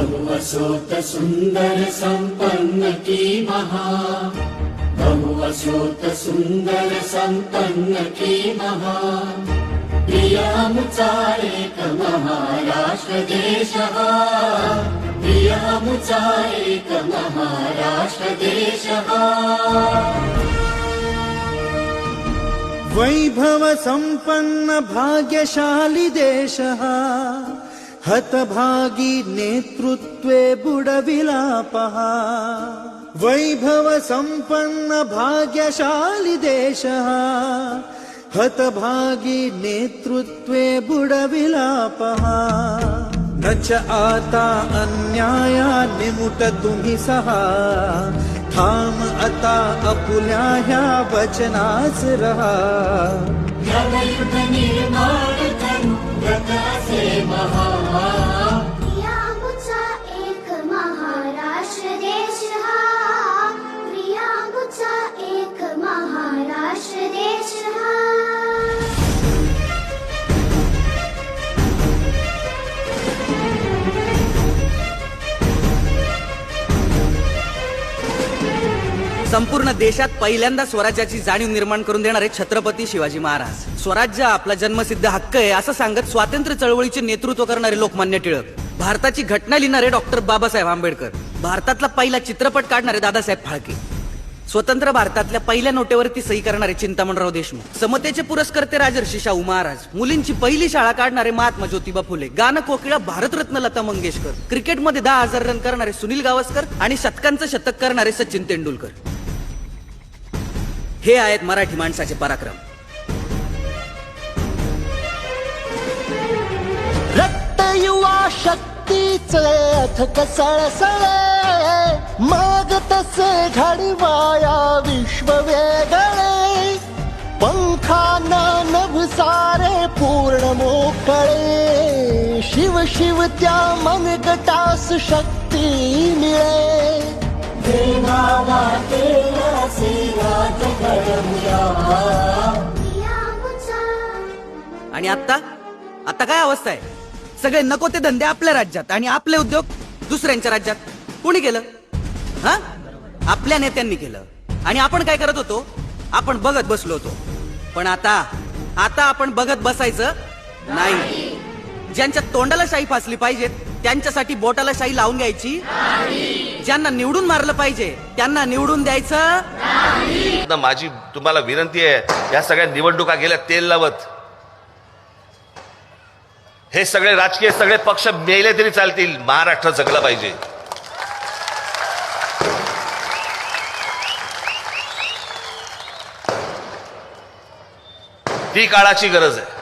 बहुवसोत सुंदर संपन्न की महा, बहुवसोत सुंदर संपन्न की महा, प्रियामुचा एक महाराष्ट्र देश हा, प्रियामुचा एक महाराष्ट्र देश हा। वैभव संपन्न भाग्यशाली देश हा, हतभागी नेतृत्वे बुडविला पहा। वैभव संपन्न भाग्यशाली देश हा, हतभागी नेतृत्वे बुडविला पहा। नच आता अन्याया निमुट तुम्ही सहा, थांब आता अपुल्या ह्या वचनाच रहा। युद्ध निर्माण करू व्रत असे महा, प्रियामुचा एक महाराष्ट्र देश हा, प्रियामुचा एक महाराष्ट्र देश हा। संपूर्ण देशात पहिल्यांदा स्वराज्याची जाणीव निर्माण करून देणारे छत्रपती शिवाजी महाराज। स्वराज्य आपला जन्मसिद्ध हक्क आहे असं सांगत स्वातंत्र्य चळवळीचे नेतृत्व करणारे लोकमान्य टिळक, भारताची घटना लिहिणारे डॉक्टर बाबासाहेब आंबेडकर, भारतातला पहिला चित्रपट काढणारे दादासाहेब फाळके, स्वतंत्र भारतातल्या पहिल्या नोटेवरती सही करणारे चिंतामणराव देशमुख, समतेचे पुरस्कर्ते राजर्षी शाहू महाराज, मुलींची पहिली शाळा काढणारे महात्मा ज्योतिबा फुले, गान कोकिळा भारतरत्न लता मंगेशकर, क्रिकेटमध्ये 10,000 रन करणारे सुनील गावस्कर आणि शतकांचं शतक करणारे सचिन तेंडुलकर। हे आहेत मराठी माणसाचे पराक्रम। रक्त युवा शक्तीचे अथक सळसळे, मग तसे घडवाया विश्व वेगळे, पंखाना नभसारे पूर्ण मोकळे, शिव शिव त्या मनगटास शक्ती मिळे। देवाला तेरा सेवात घडवूया। आणि आता काय अवस्था आहे? सगळे नको ते धंदे आपल्या राज्यात आणि आपले उद्योग दुसऱ्यांच्या राज्यात। कोणी केलं? हा, आपल्या नेत्यांनी केलं। आणि आपण काय करत होतो? आपण बघत बसलो होतो। पण आता आपण बघत बसायचं नाही। ज्यांच्या तोंडाला शाई फासली पाहिजे त्यांच्यासाठी बोटाला शाई लावून घ्यायची, ज्यांना निवडून मारलं पाहिजे त्यांना निवडून द्यायचं नाही। माझी तुम्हाला विनंती आहे, या सगळ्या निवडणुका गेल्या तेल लावत, हे सगळे राजकीय सगळे पक्ष मेले तरी चालतील, महाराष्ट्र जगला पाहिजे। ती काळाची गरज आहे।